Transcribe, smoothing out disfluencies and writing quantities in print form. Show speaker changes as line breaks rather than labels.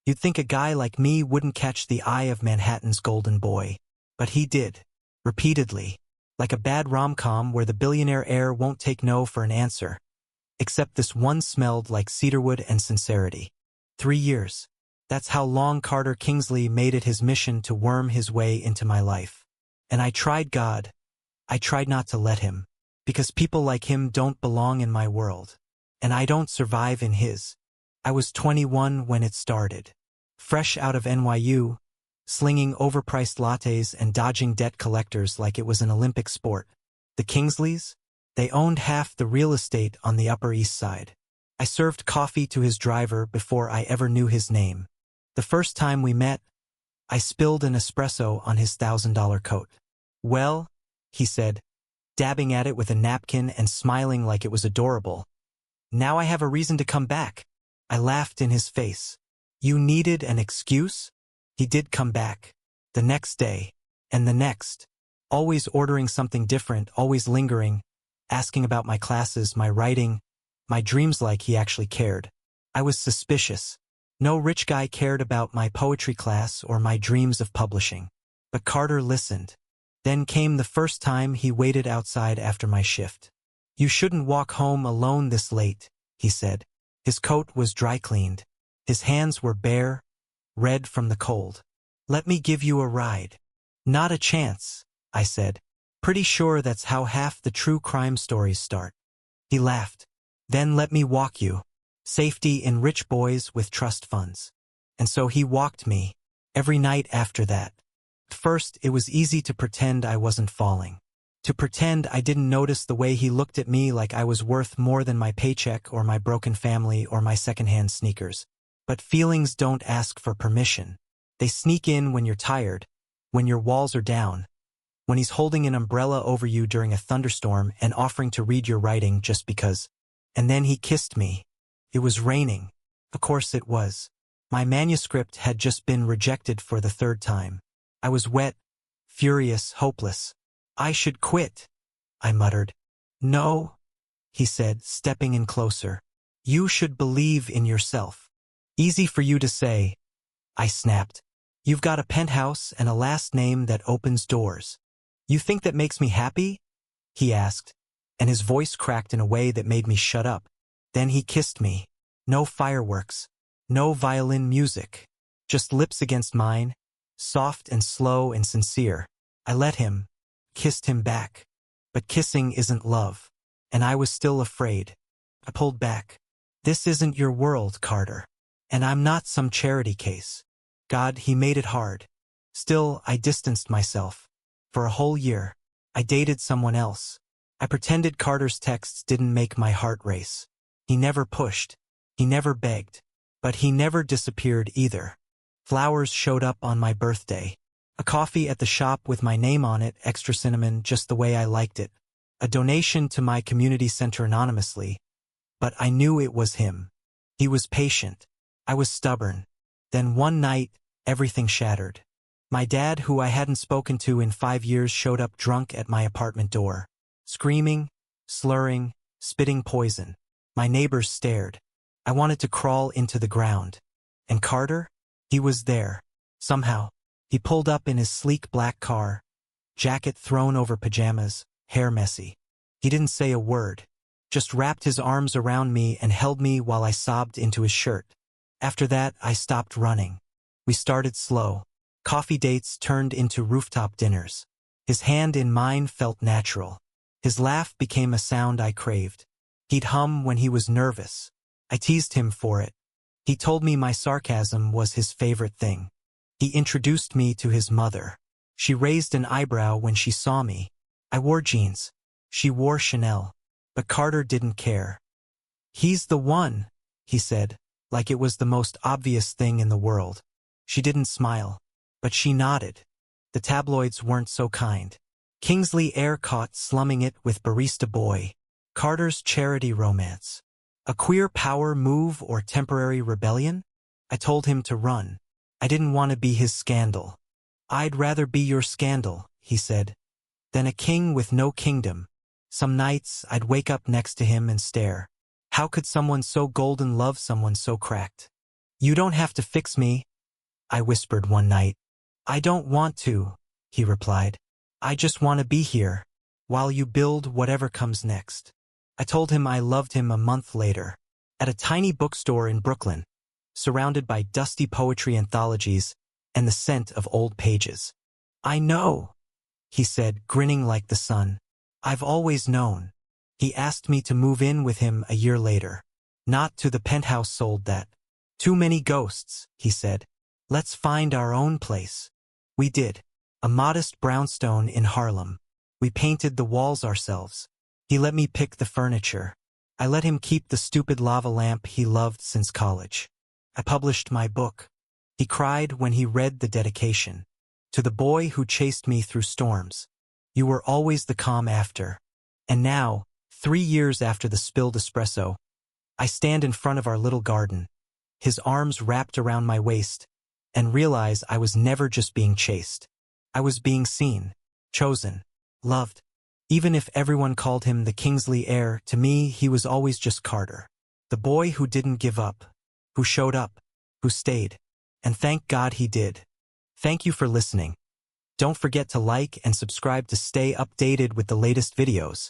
You'd think a guy like me wouldn't catch the eye of Manhattan's golden boy. But he did. Repeatedly. Like a bad rom-com where the billionaire heir won't take no for an answer. Except this one smelled like cedarwood and sincerity. 3 years. That's how long Carter Kingsley made it his mission to worm his way into my life. And I tried God. I tried not to let him. Because people like him don't belong in my world. And I don't survive in his. I was 21 when it started. Fresh out of NYU, slinging overpriced lattes and dodging debt collectors like it was an Olympic sport. The Kingsleys? They owned half the real estate on the Upper East Side. I served coffee to his driver before I ever knew his name. The first time we met, I spilled an espresso on his $1,000 coat. "Well," he said, dabbing at it with a napkin and smiling like it was adorable. "Now I have a reason to come back." I laughed in his face. "You needed an excuse?" He did come back. The next day. And the next. Always ordering something different, always lingering, asking about my classes, my writing, my dreams like he actually cared. I was suspicious. No rich guy cared about my poetry class or my dreams of publishing. But Carter listened. Then came the first time he waited outside after my shift. "You shouldn't walk home alone this late," he said. His coat was dry cleaned. His hands were bare, red from the cold. "Let me give you a ride." "Not a chance," I said. "Pretty sure that's how half the true crime stories start." He laughed. "Then let me walk you. Safety in rich boys with trust funds." And so he walked me, every night after that. At first, it was easy to pretend I wasn't falling. To pretend I didn't notice the way he looked at me like I was worth more than my paycheck or my broken family or my secondhand sneakers. But feelings don't ask for permission. They sneak in when you're tired, when your walls are down, when he's holding an umbrella over you during a thunderstorm and offering to read your writing just because. And then he kissed me. It was raining. Of course it was. My manuscript had just been rejected for the 3rd time. I was wet, furious, hopeless. "I should quit," I muttered. "No," he said, stepping in closer. "You should believe in yourself." "Easy for you to say," I snapped. "You've got a penthouse and a last name that opens doors." "You think that makes me happy?" he asked, and his voice cracked in a way that made me shut up. Then he kissed me. No fireworks, no violin music, just lips against mine, soft and slow and sincere. I let him, kissed him back. But kissing isn't love. And I was still afraid. I pulled back. "This isn't your world, Carter. And I'm not some charity case." God, he made it hard. Still, I distanced myself. For a whole year, I dated someone else. I pretended Carter's texts didn't make my heart race. He never pushed. He never begged. But he never disappeared either. Flowers showed up on my birthday. A coffee at the shop with my name on it, extra cinnamon, just the way I liked it. A donation to my community center anonymously. But I knew it was him. He was patient. I was stubborn. Then one night, everything shattered. My dad, who I hadn't spoken to in 5 years, showed up drunk at my apartment door. Screaming, slurring, spitting poison. My neighbors stared. I wanted to crawl into the ground. And Carter? He was there. Somehow. He pulled up in his sleek black car. Jacket thrown over pajamas, hair messy. He didn't say a word. Just wrapped his arms around me and held me while I sobbed into his shirt. After that, I stopped running. We started slow. Coffee dates turned into rooftop dinners. His hand in mine felt natural. His laugh became a sound I craved. He'd hum when he was nervous. I teased him for it. He told me my sarcasm was his favorite thing. He introduced me to his mother. She raised an eyebrow when she saw me. I wore jeans. She wore Chanel. But Carter didn't care. "He's the one," he said, like it was the most obvious thing in the world. She didn't smile. But she nodded. The tabloids weren't so kind. Kingsley Heir caught slumming it with barista boy. Carter's charity romance. A queer power move or temporary rebellion? I told him to run. I didn't want to be his scandal. "I'd rather be your scandal," he said, "than a king with no kingdom." Some nights I'd wake up next to him and stare. How could someone so golden love someone so cracked? "You don't have to fix me," I whispered one night. "I don't want to," he replied. "I just want to be here, while you build whatever comes next." I told him I loved him a month later, at a tiny bookstore in Brooklyn, surrounded by dusty poetry anthologies and the scent of old pages. "I know," he said, grinning like the sun. "I've always known." He asked me to move in with him a year later. "Not to the penthouse sold that. Too many ghosts," he said. "Let's find our own place." We did. A modest brownstone in Harlem. We painted the walls ourselves. He let me pick the furniture. I let him keep the stupid lava lamp he loved since college. I published my book. He cried when he read the dedication. "To the boy who chased me through storms. You were always the calm after." And now, 3 years after the spilled espresso, I stand in front of our little garden, his arms wrapped around my waist, and realize I was never just being chased. I was being seen, chosen, loved. Even if everyone called him the Kingsley Heir, to me he was always just Carter. The boy who didn't give up, who showed up, who stayed. And thank God he did. Thank you for listening. Don't forget to like and subscribe to stay updated with the latest videos.